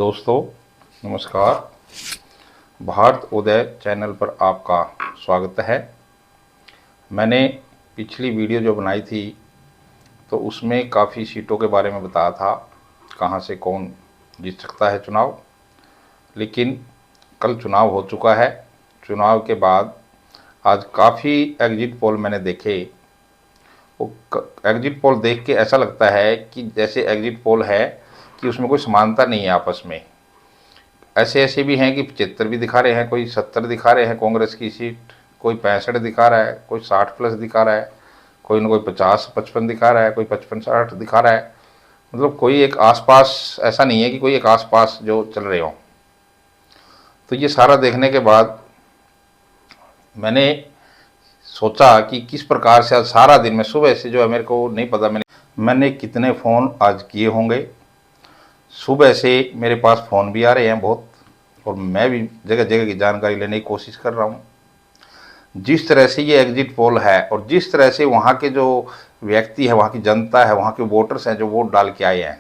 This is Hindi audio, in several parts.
दोस्तों नमस्कार। भारत उदय चैनल पर आपका स्वागत है। मैंने पिछली वीडियो जो बनाई थी तो उसमें काफ़ी सीटों के बारे में बताया था, कहाँ से कौन जीत सकता है चुनाव। लेकिन कल चुनाव हो चुका है। चुनाव के बाद आज काफ़ी एग्जिट पोल मैंने देखे। वो एग्जिट पोल देख के ऐसा लगता है कि जैसे एग्जिट पोल है कि उसमें कोई समानता नहीं है आपस में। ऐसे ऐसे भी हैं कि 75 भी दिखा रहे हैं, कोई 70 दिखा रहे हैं कांग्रेस की सीट, कोई 65 दिखा रहा है, कोई 60+ दिखा रहा है, कोई ना कोई 50-55 दिखा रहा है, कोई 55-60 दिखा रहा है। मतलब कोई एक आसपास ऐसा नहीं है कि कोई एक आसपास जो चल रहे हो। तो ये सारा देखने के बाद मैंने सोचा कि किस प्रकार से आज सारा दिन में सुबह से जो है, मेरे को नहीं पता मैंने कितने फ़ोन आज किए होंगे। सुबह से मेरे पास फ़ोन भी आ रहे हैं बहुत, और मैं भी जगह जगह की जानकारी लेने की कोशिश कर रहा हूँ। जिस तरह से ये एग्जिट पोल है और जिस तरह से वहाँ के जो व्यक्ति है, वहाँ की जनता है, वहाँ के वोटर्स हैं जो वोट डाल के आए हैं,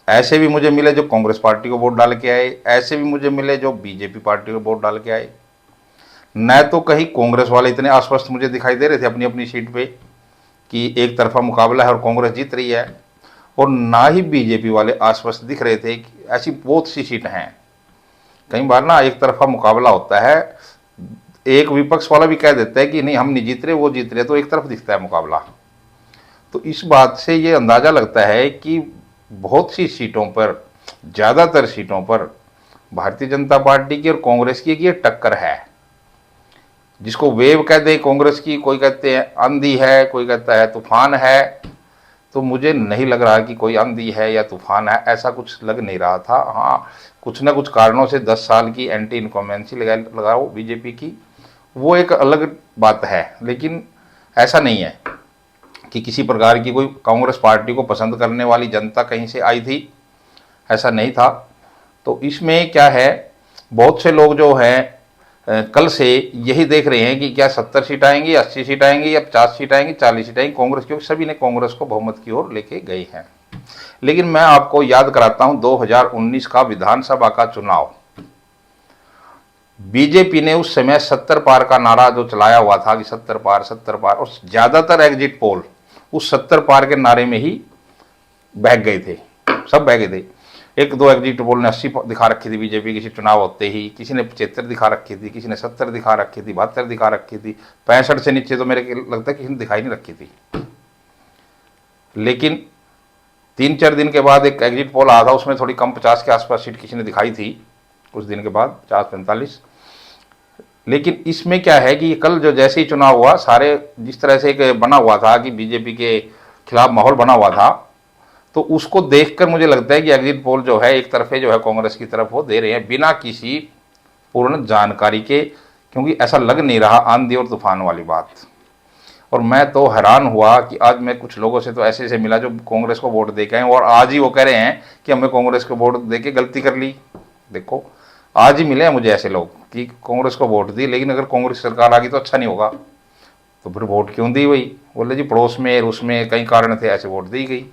ऐसे भी मुझे मिले जो कांग्रेस पार्टी को वोट डाल के आए, ऐसे भी मुझे मिले जो बीजेपी पार्टी को वोट डाल के आए। न तो कहीं कांग्रेस वाले इतने आश्वस्त मुझे दिखाई दे रहे थे अपनी अपनी सीट पे कि एक तरफा मुकाबला है और कांग्रेस जीत रही है, और ना ही बीजेपी वाले आश्वस्त दिख रहे थे कि ऐसी बहुत सी सीट हैं। कई बार ना एक तरफा मुकाबला होता है, एक विपक्ष वाला भी कह देता है कि नहीं हम नहीं जीत रहे, वो जीत रहे, तो एक तरफ दिखता है मुकाबला। तो इस बात से ये अंदाज़ा लगता है कि बहुत सी सीटों पर, ज़्यादातर सीटों पर भारतीय जनता पार्टी की और कांग्रेस की ये टक्कर है, जिसको वेव कह दे कांग्रेस की। कोई कहते हैं आंधी है, कोई कहता है तूफान है। तो मुझे नहीं लग रहा कि कोई आंधी है या तूफान है, ऐसा कुछ लग नहीं रहा था। हाँ, कुछ ना कुछ कारणों से 10 साल की एंटी इनकम्बेंसी लगाओ बीजेपी की, वो एक अलग बात है। लेकिन ऐसा नहीं है कि किसी प्रकार की कोई कांग्रेस पार्टी को पसंद करने वाली जनता कहीं से आई थी, ऐसा नहीं था। तो इसमें क्या है, बहुत से लोग जो हैं कल से यही देख रहे हैं कि क्या 70 सीट आएंगी, 80 सीट आएंगी या 50 सीट आएंगी, 40 सीट आएंगी कांग्रेस, क्योंकि सभी ने कांग्रेस को बहुमत की ओर लेके गए हैं। लेकिन मैं आपको याद कराता हूं 2019 का विधानसभा का चुनाव। बीजेपी ने उस समय 70 पार का नारा जो चलाया हुआ था कि 70 पार 70 पार, और ज्यादातर एग्जिट पोल उस 70 पार के नारे में ही बह गए थे, सब बह गए थे। एक दो एग्जिट पोल ने 80 दिखा रखी थी बीजेपी किसी चुनाव होते ही, किसी ने 75 दिखा रखी थी, किसी ने 70 दिखा रखी थी, 72 दिखा रखी थी, 65 से नीचे तो मेरे लगता है किसी ने दिखाई नहीं रखी थी। लेकिन 3-4 दिन के बाद एक एग्जिट पोल आया था, उसमें थोड़ी कम 50 के आसपास सीट किसी ने दिखाई थी कुछ दिन के बाद, 50-45। लेकिन इसमें क्या है कि कल जो जैसे ही चुनाव हुआ, सारे जिस तरह से एक बना हुआ था कि बीजेपी के खिलाफ माहौल बना हुआ था, तो उसको देखकर मुझे लगता है कि एग्जिट पोल जो है एक तरफे जो है कांग्रेस की तरफ वो दे रहे हैं बिना किसी पूर्ण जानकारी के, क्योंकि ऐसा लग नहीं रहा आंधी और तूफान वाली बात। और मैं तो हैरान हुआ कि आज मैं कुछ लोगों से तो ऐसे मिला जो कांग्रेस को वोट दे के आए, और आज ही वो कह रहे हैं कि हमने कांग्रेस को वोट दे के गलती कर ली। देखो, आज ही मिले हैं मुझे ऐसे लोग कि कांग्रेस को वोट दी, लेकिन अगर कांग्रेस सरकार आ गई तो अच्छा नहीं होगा, तो फिर वोट क्यों दी? वही बोले जी पड़ोस में रूस में कई कारण थे, ऐसे वोट दी गई।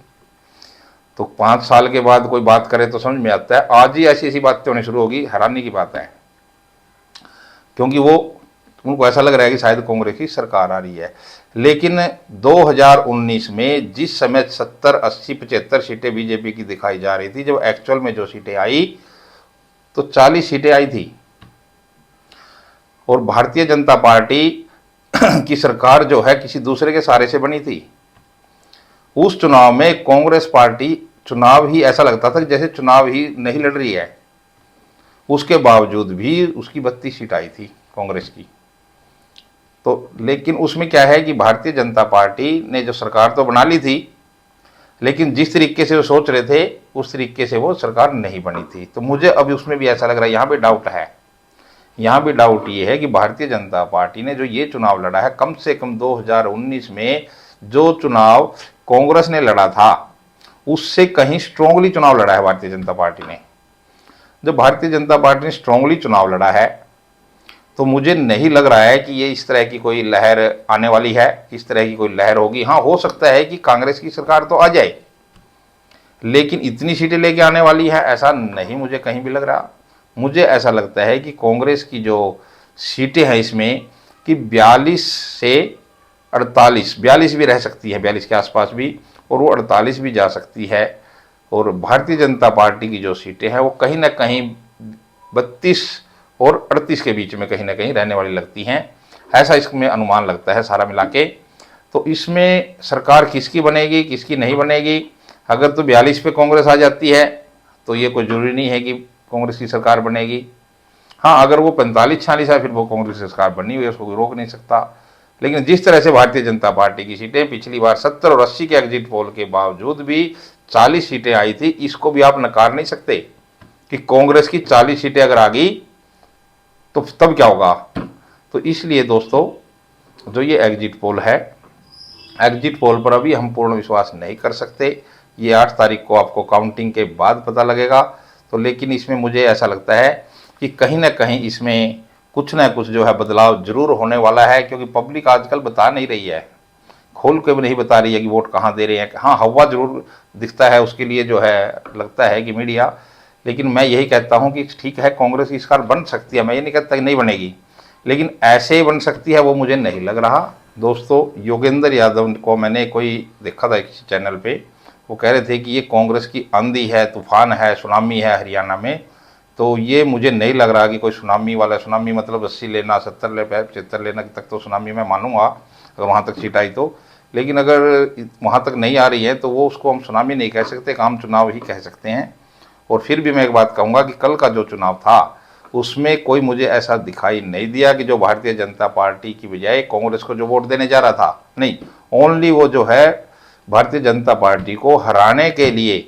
तो 5 साल के बाद कोई बात करे तो समझ में आता है, आज ही ऐसी ऐसी बातें होनी शुरू होगी, हैरानी की बात है। क्योंकि वो उनको ऐसा लग रहा है कि शायद कांग्रेस की सरकार आ रही है। लेकिन 2019 में जिस समय 70, 80, 75 सीटें बीजेपी की दिखाई जा रही थी, जब एक्चुअल में जो सीटें आई तो 40 सीटें आई थी, और भारतीय जनता पार्टी की सरकार जो है किसी दूसरे के सहारे से बनी थी। उस चुनाव में कांग्रेस पार्टी चुनाव ही ऐसा लगता था कि जैसे चुनाव ही नहीं लड़ रही है, उसके बावजूद भी उसकी 32 सीट आई थी कांग्रेस की। तो लेकिन उसमें क्या है कि भारतीय जनता पार्टी ने जो सरकार तो बना ली थी, लेकिन जिस तरीके से वो सोच रहे थे उस तरीके से वो सरकार नहीं बनी थी। तो मुझे अभी उसमें भी ऐसा लग रहा है, यहाँ पे डाउट है। यहाँ भी डाउट ये है कि भारतीय जनता पार्टी ने जो ये चुनाव लड़ा है, कम से कम 2019 में जो चुनाव कांग्रेस ने लड़ा था उससे कहीं स्ट्रांगली चुनाव लड़ा है भारतीय जनता पार्टी ने। जब भारतीय जनता पार्टी ने स्ट्रांगली चुनाव लड़ा है तो मुझे नहीं लग रहा है कि ये इस तरह की कोई लहर आने वाली है, इस तरह की कोई लहर होगी। हाँ, हो सकता है कि कांग्रेस की सरकार तो आ जाए, लेकिन इतनी सीटें लेके आने वाली है ऐसा नहीं मुझे कहीं भी लग रहा। मुझे ऐसा लगता है कि कांग्रेस की जो सीटें हैं इसमें कि 42 से 48, 42 भी रह सकती है, 42 के आसपास भी, और वो 48 भी जा सकती है। और भारतीय जनता पार्टी की जो सीटें हैं वो कहीं ना कहीं 32 और 38 के बीच में कहीं ना कहीं रहने वाली लगती हैं, ऐसा इसमें अनुमान लगता है सारा मिला के। तो इसमें सरकार किसकी बनेगी किसकी नहीं बनेगी, अगर तो 42 पे कांग्रेस आ जाती है तो ये कोई जरूरी नहीं है कि कांग्रेस की सरकार बनेगी। हाँ, अगर वो 45-46 है फिर वो कांग्रेस की सरकार बनी हुई है, उसको कोई रोक नहीं सकता। लेकिन जिस तरह से भारतीय जनता पार्टी की सीटें पिछली बार 70 और 80 के एग्जिट पोल के बावजूद भी 40 सीटें आई थी, इसको भी आप नकार नहीं सकते कि कांग्रेस की 40 सीटें अगर आ गई तो तब क्या होगा। तो इसलिए दोस्तों, जो ये एग्जिट पोल है, एग्जिट पोल पर अभी हम पूर्ण विश्वास नहीं कर सकते। ये 8 तारीख को आपको काउंटिंग के बाद पता लगेगा। तो लेकिन इसमें मुझे ऐसा लगता है कि कहीं ना कहीं इसमें कुछ ना कुछ जो है बदलाव जरूर होने वाला है, क्योंकि पब्लिक आजकल बता नहीं रही है, खोल के भी नहीं बता रही है कि वोट कहाँ दे रहे हैं। हाँ, हवा जरूर दिखता है, उसके लिए जो है लगता है कि मीडिया, लेकिन मैं यही कहता हूँ कि ठीक है कांग्रेस की सरकार बन सकती है, मैं ये नहीं कहता कि नहीं बनेगी, लेकिन ऐसे ही बन सकती है वो मुझे नहीं लग रहा। दोस्तों, योगेंद्र यादव को मैंने कोई देखा था किसी चैनल पे, वो कह रहे थे कि ये कांग्रेस की आंधी है, तूफान है, सुनामी है हरियाणा में। तो ये मुझे नहीं लग रहा कि कोई सुनामी वाला, सुनामी मतलब 80 लेना, 70 ले, 75 लेना तक तो सुनामी मैं मानूंगा अगर वहाँ तक सीट आई तो। लेकिन अगर वहाँ तक नहीं आ रही है तो वो उसको हम सुनामी नहीं कह सकते, आम चुनाव ही कह सकते हैं। और फिर भी मैं एक बात कहूँगा कि कल का जो चुनाव था उसमें कोई मुझे ऐसा दिखाई नहीं दिया कि जो भारतीय जनता पार्टी की बजाय कांग्रेस को जो वोट देने जा रहा था, नहीं, ओनली वो जो है भारतीय जनता पार्टी को हराने के लिए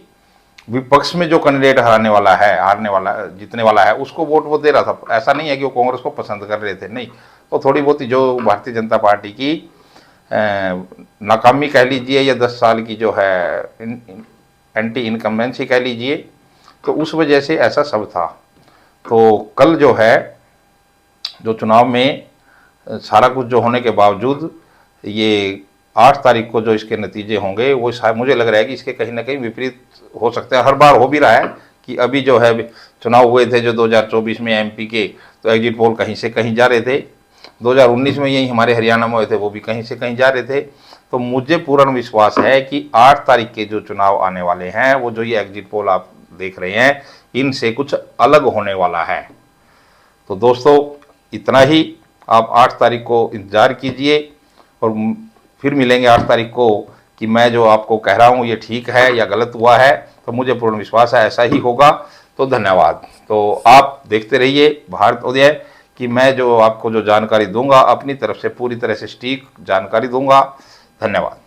विपक्ष में जो कैंडिडेट हारने वाला है, जीतने वाला है, उसको वोट वो दे रहा था। ऐसा नहीं है कि वो कांग्रेस को पसंद कर रहे थे, नहीं। तो थोड़ी बहुत जो भारतीय जनता पार्टी की नाकामी कह लीजिए या 10 साल की जो है एंटी इनकम्बेंसी कह लीजिए, तो उस वजह से ऐसा सब था। तो कल जो है जो चुनाव में सारा कुछ जो होने के बावजूद ये 8 तारीख को जो इसके नतीजे होंगे वो मुझे लग रहा है कि इसके कहीं ना कहीं विपरीत हो सकते हैं। हर बार हो भी रहा है कि अभी जो है चुनाव हुए थे जो 2024 में एमपी के, तो एग्जिट पोल कहीं से कहीं जा रहे थे। 2019 में यही हमारे हरियाणा में हुए थे, वो भी कहीं से कहीं जा रहे थे। तो मुझे पूर्ण विश्वास है कि 8 तारीख के जो चुनाव आने वाले हैं वो जो ये एग्जिट पोल आप देख रहे हैं इनसे कुछ अलग होने वाला है। तो दोस्तों, इतना ही। आप 8 तारीख को इंतज़ार कीजिए और फिर मिलेंगे 8 तारीख को कि मैं जो आपको कह रहा हूँ ये ठीक है या गलत हुआ है। तो मुझे पूर्ण विश्वास है ऐसा ही होगा। तो धन्यवाद। तो आप देखते रहिए भारत उदय कि मैं जो आपको जो जानकारी दूंगा अपनी तरफ से पूरी तरह से सटीक जानकारी दूंगा। धन्यवाद।